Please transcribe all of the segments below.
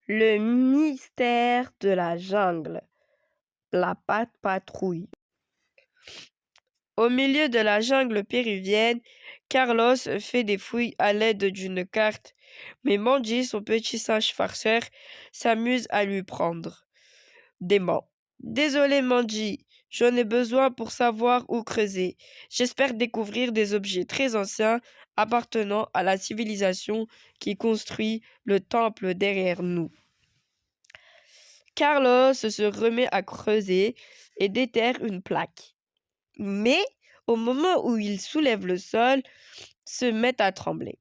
Le mystère de la jungle, la patte patrouille. Au milieu de la jungle péruvienne, Carlos fait des fouilles à l'aide d'une carte, mais Mandy, son petit singe farceur, s'amuse à lui prendre des mains. Désolé Mandy, j'en ai besoin pour savoir où creuser. J'espère découvrir des objets très anciens appartenant à la civilisation qui construit le temple derrière nous. Carlos se remet à creuser et déterre une plaque. Mais, au moment où il soulève le sol, se met à trembler.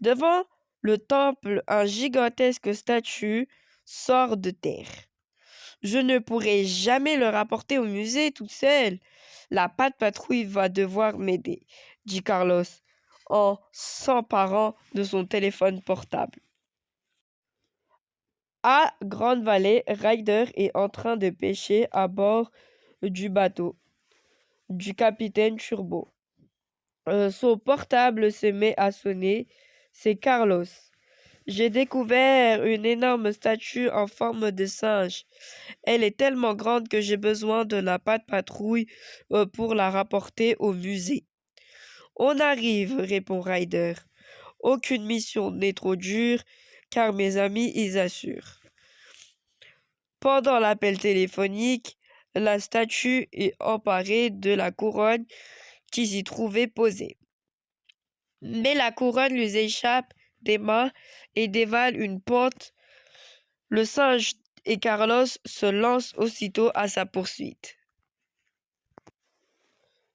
Devant le temple, un gigantesque statue sort de terre. Je ne pourrai jamais le rapporter au musée toute seule. La patte patrouille va devoir m'aider, dit Carlos en s'emparant de son téléphone portable. À Grande Vallée, Ryder est en train de pêcher à bord du bateau du capitaine Turbo. Son portable se met à sonner. C'est Carlos. J'ai découvert une énorme statue en forme de singe. Elle est tellement grande que j'ai besoin de la patte patrouille pour la rapporter au musée. On arrive, répond Ryder. Aucune mission n'est trop dure, car mes amis y assurent. Pendant l'appel téléphonique, la statue est emparée de la couronne qui s'y trouvait posée. Mais la couronne lui échappe des mains et dévale une pente. Le singe et Carlos se lancent aussitôt à sa poursuite.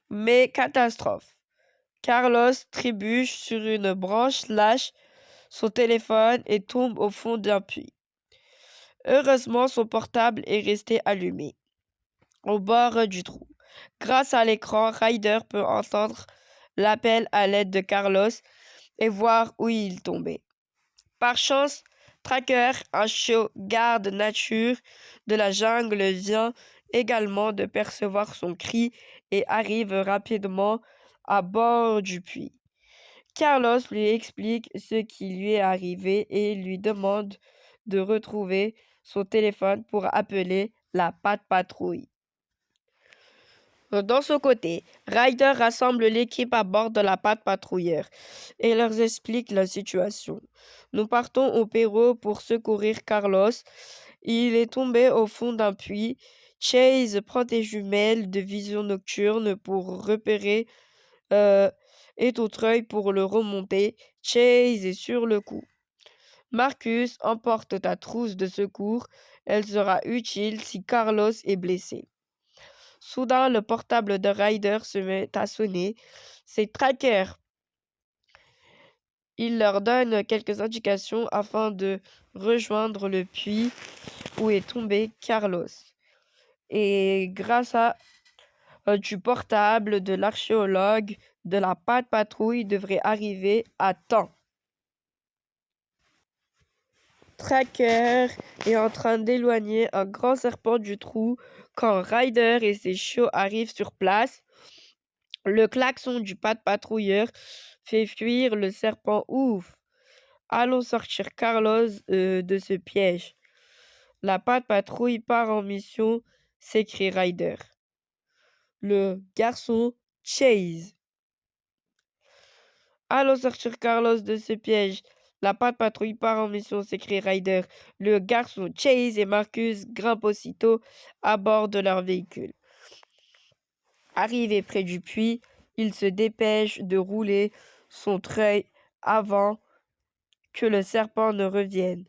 Mais catastrophe. Carlos trébuche sur une branche, lâche son téléphone et tombe au fond d'un puits. Heureusement, son portable est resté allumé au bord du trou. Grâce à l'écran, Ryder peut entendre l'appel à l'aide de Carlos et voir où il tombait. Par chance, Tracker, un chiot garde nature de la jungle, vient également de percevoir son cri et arrive rapidement à bord du puits. Carlos lui explique ce qui lui est arrivé et lui demande de retrouver son téléphone pour appeler la patte patrouille. De son côté, Ryder rassemble l'équipe à bord de la patte patrouilleur et leur explique la situation. Nous partons au Pérou pour secourir Carlos. Il est tombé au fond d'un puits. Chase prend des jumelles de vision nocturne pour repérer et autre œil pour le remonter. Chase est sur le coup. Marcus emporte ta trousse de secours. Elle sera utile si Carlos est blessé. Soudain, le portable de Ryder se met à sonner. C'est Tracker. Il leur donne quelques indications afin de rejoindre le puits où est tombé Carlos. Et grâce à du portable de l'archéologue de la patte patrouille devrait arriver à temps. Tracker est en train d'éloigner un grand serpent du trou quand Ryder et ses chiots arrivent sur place. Le klaxon du patte patrouilleur fait fuir le serpent. Ouf! Allons sortir Carlos de ce piège. La patte patrouille part en mission, s'écrie Ryder. Le garçon Chase. Allons sortir Carlos de ce piège. La patte patrouille part en mission, s'écrie Ryder. Le garçon Chase et Marcus grimpent aussitôt à bord de leur véhicule. Arrivés près du puits, ils se dépêchent de rouler son treuil avant que le serpent ne revienne.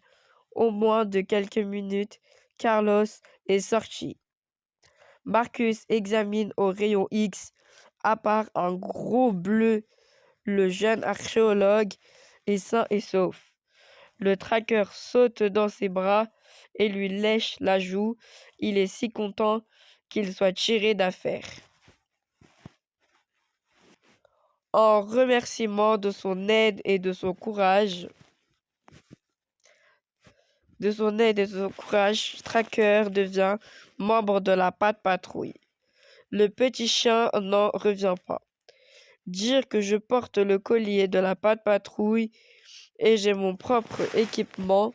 Au moins de quelques minutes, Carlos est sorti. Marcus examine au rayon X, à part un gros bleu. Le jeune archéologue est sain et sauf. Le tracker saute dans ses bras et lui lèche la joue. Il est si content qu'il soit tiré d'affaire. En remerciement de son aide et de son courage, Tracker devient membre de la patte patrouille. Le petit chien n'en revient pas. Dire que je porte le collier de la patte patrouille et j'ai mon propre équipement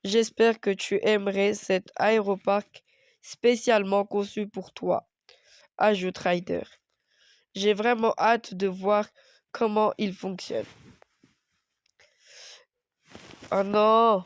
J'espère que tu aimerais cet aéroparc spécialement conçu pour toi, ajoute Ryder. J'ai vraiment hâte de voir comment il fonctionne. Oh non!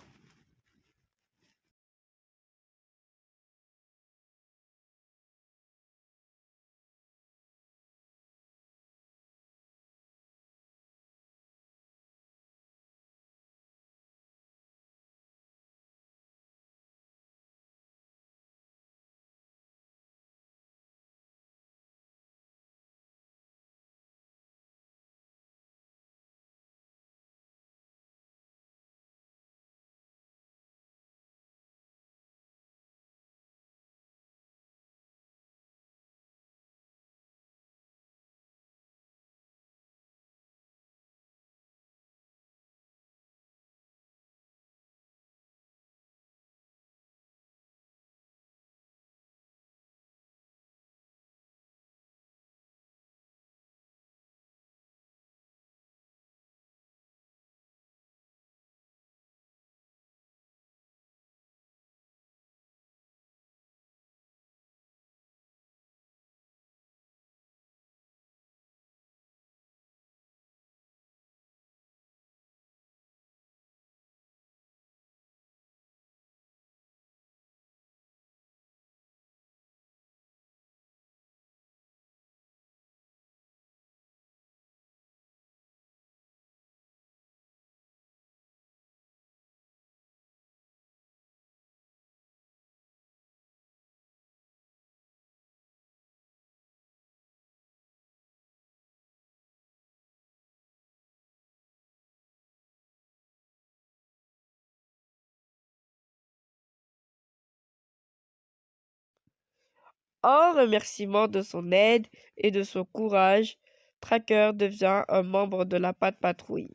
En remerciement de son aide et de son courage, Tracker devient un membre de la Patte Patrouille.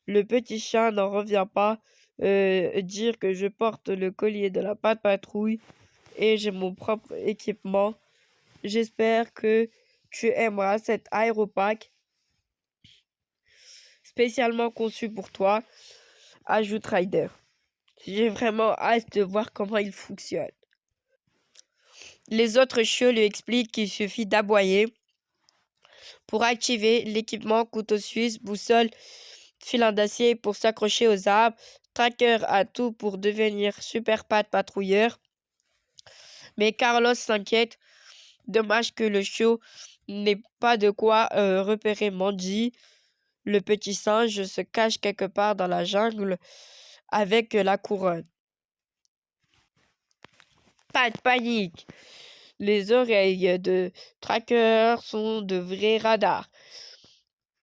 Le petit chat n'en revient pas dire que je porte le collier de la Patte Patrouille et j'ai mon propre équipement. J'espère que tu aimeras cet aéropack spécialement conçu pour toi, ajoute Ryder. J'ai vraiment hâte de voir comment il fonctionne. Les autres chiots lui expliquent qu'il suffit d'aboyer pour activer l'équipement couteau suisse, boussole, filin d'acier pour s'accrocher aux arbres. Tracker a tout pour devenir super patte patrouilleur. Mais Carlos s'inquiète. Dommage que le chiot n'ait pas de quoi repérer Mandy. Le petit singe se cache quelque part dans la jungle avec la couronne. Pas de panique. Les oreilles de Tracker sont de vrais radars.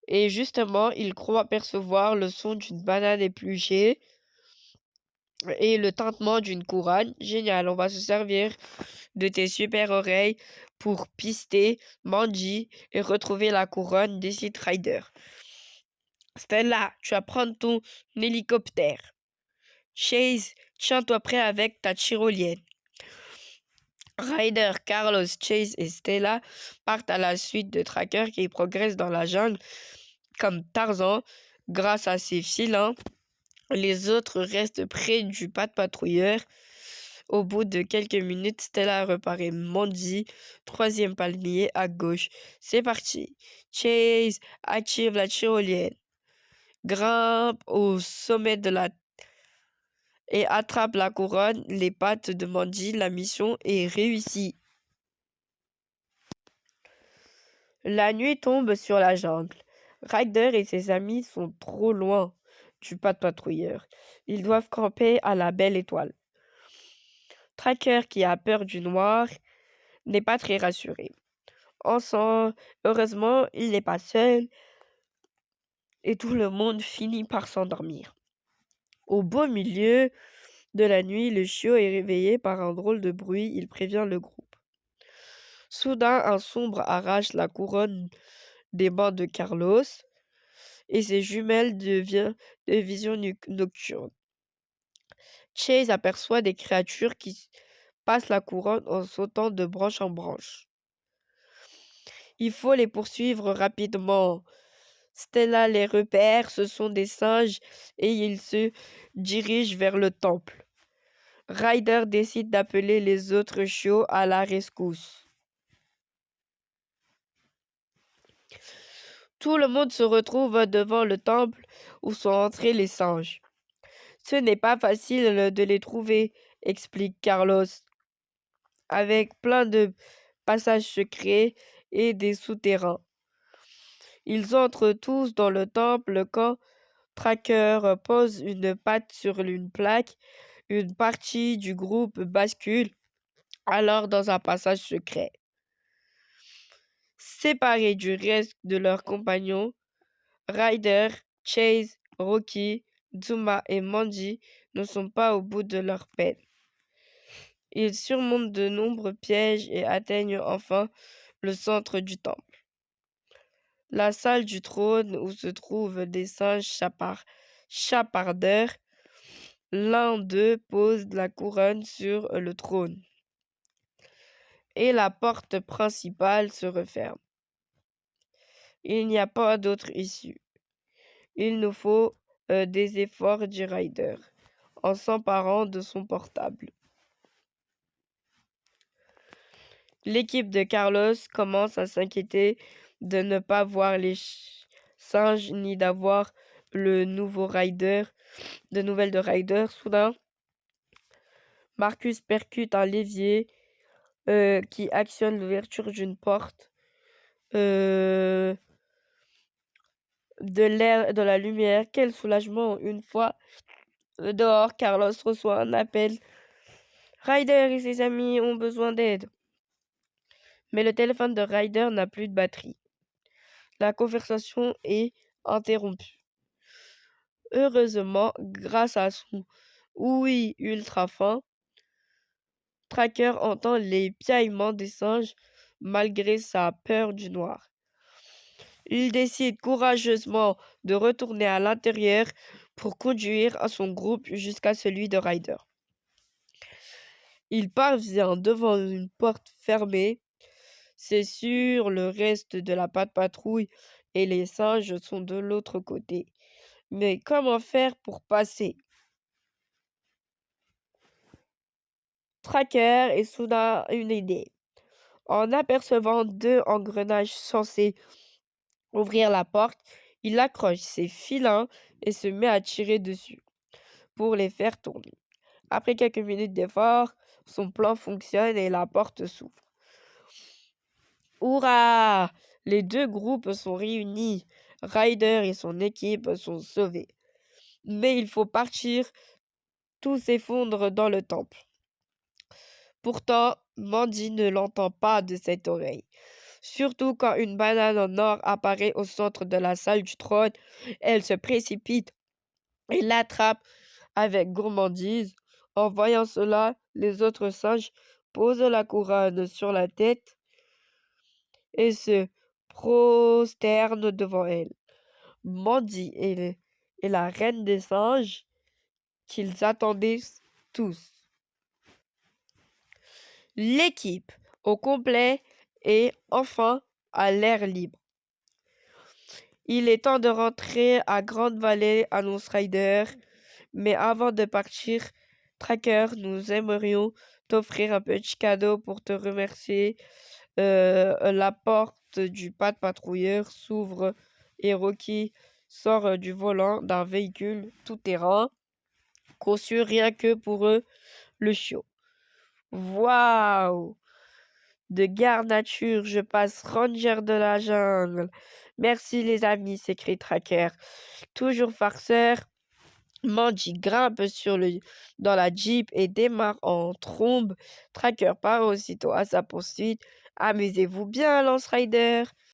Et justement, il croit percevoir le son d'une banane épluchée et le tintement d'une couronne. Génial, on va se servir de tes super oreilles pour pister Mandy et retrouver la couronne des City Riders. Stella, tu vas prendre ton hélicoptère. Chase, tiens-toi prêt avec ta tyrolienne. Ryder, Carlos, Chase et Stella partent à la suite de Tracker qui progresse dans la jungle comme Tarzan grâce à ses filins. Les autres restent près du pas de patrouilleur. Au bout de quelques minutes, Stella reparaît Mandy, troisième palmier à gauche. C'est parti. Chase active la tyrolienne, grimpe au sommet de la et attrape la couronne, les pattes de Mandy. La mission est réussie. La nuit tombe sur la jungle. Ryder et ses amis sont trop loin du pas de patrouilleur. Ils doivent camper à la belle étoile. Tracker, qui a peur du noir, n'est pas très rassuré. Heureusement, il n'est pas seul et tout le monde finit par s'endormir. Au beau milieu de la nuit, le chiot est réveillé par un drôle de bruit. Il prévient le groupe. Soudain, un sombre arrache la couronne des mains de Carlos et ses jumelles deviennent de vision nocturne. Chase aperçoit des créatures qui passent la couronne en sautant de branche en branche. Il faut les poursuivre rapidement. Stella les repère, ce sont des singes et ils se dirigent vers le temple. Ryder décide d'appeler les autres chiots à la rescousse. Tout le monde se retrouve devant le temple où sont entrés les singes. Ce n'est pas facile de les trouver, explique Carlos, avec plein de passages secrets et des souterrains. Ils entrent tous dans le temple quand Tracker pose une patte sur une plaque. Une partie du groupe bascule alors dans un passage secret. Séparés du reste de leurs compagnons, Ryder, Chase, Rocky, Zuma et Mandy ne sont pas au bout de leur peine. Ils surmontent de nombreux pièges et atteignent enfin le centre du temple. La salle du trône où se trouvent des singes chapardeurs. L'un d'eux pose la couronne sur le trône et la porte principale se referme. Il n'y a pas d'autre issue. Il nous faut des efforts, dit Ryder, en s'emparant de son portable. L'équipe de Carlos commence à s'inquiéter de ne pas voir les singes ni d'avoir le nouveau Ryder, de nouvelles de Ryder. Soudain, Marcus percute un levier qui actionne l'ouverture d'une porte. De l'air, de la lumière. Quel soulagement! Une fois dehors, Carlos reçoit un appel. Ryder et ses amis ont besoin d'aide. Mais le téléphone de Ryder n'a plus de batterie. La conversation est interrompue. Heureusement, grâce à son ouïe ultra fin, Tracker entend les piaillements des singes malgré sa peur du noir. Il décide courageusement de retourner à l'intérieur pour conduire à son groupe jusqu'à celui de Ryder. Il parvient devant une porte fermée. C'est sûr, le reste de la patrouille et les singes sont de l'autre côté. Mais comment faire pour passer? Tracker est soudain une idée. En apercevant deux engrenages censés ouvrir la porte, il accroche ses filins et se met à tirer dessus pour les faire tourner. Après quelques minutes d'effort, son plan fonctionne et la porte s'ouvre. Hurrah! Les deux groupes sont réunis. Ryder et son équipe sont sauvés. Mais il faut partir. Tout s'effondre dans le temple. Pourtant, Mandy ne l'entend pas de cette oreille. Surtout quand une banane en or apparaît au centre de la salle du trône, elle se précipite et l'attrape avec gourmandise. En voyant cela, les autres singes posent la couronne sur la tête et se prosternent devant elle. Mandy est la reine des singes qu'ils attendaient tous. L'équipe au complet est enfin à l'air libre. Il est temps de rentrer à Grande Vallée, annonce Ryder. Mais avant de partir, Tracker, nous aimerions t'offrir un petit cadeau pour te remercier. La porte du patrouilleur s'ouvre et Rocky sort du volant d'un véhicule tout-terrain conçu rien que pour eux, le chiot. Waouh! De garde nature, je passe ranger de la jungle. Merci les amis, s'écrie Tracker. Toujours farceur, Mandy grimpe dans la Jeep et démarre en trombe. Tracker part aussitôt à sa poursuite. Amusez-vous bien, Lance Rider.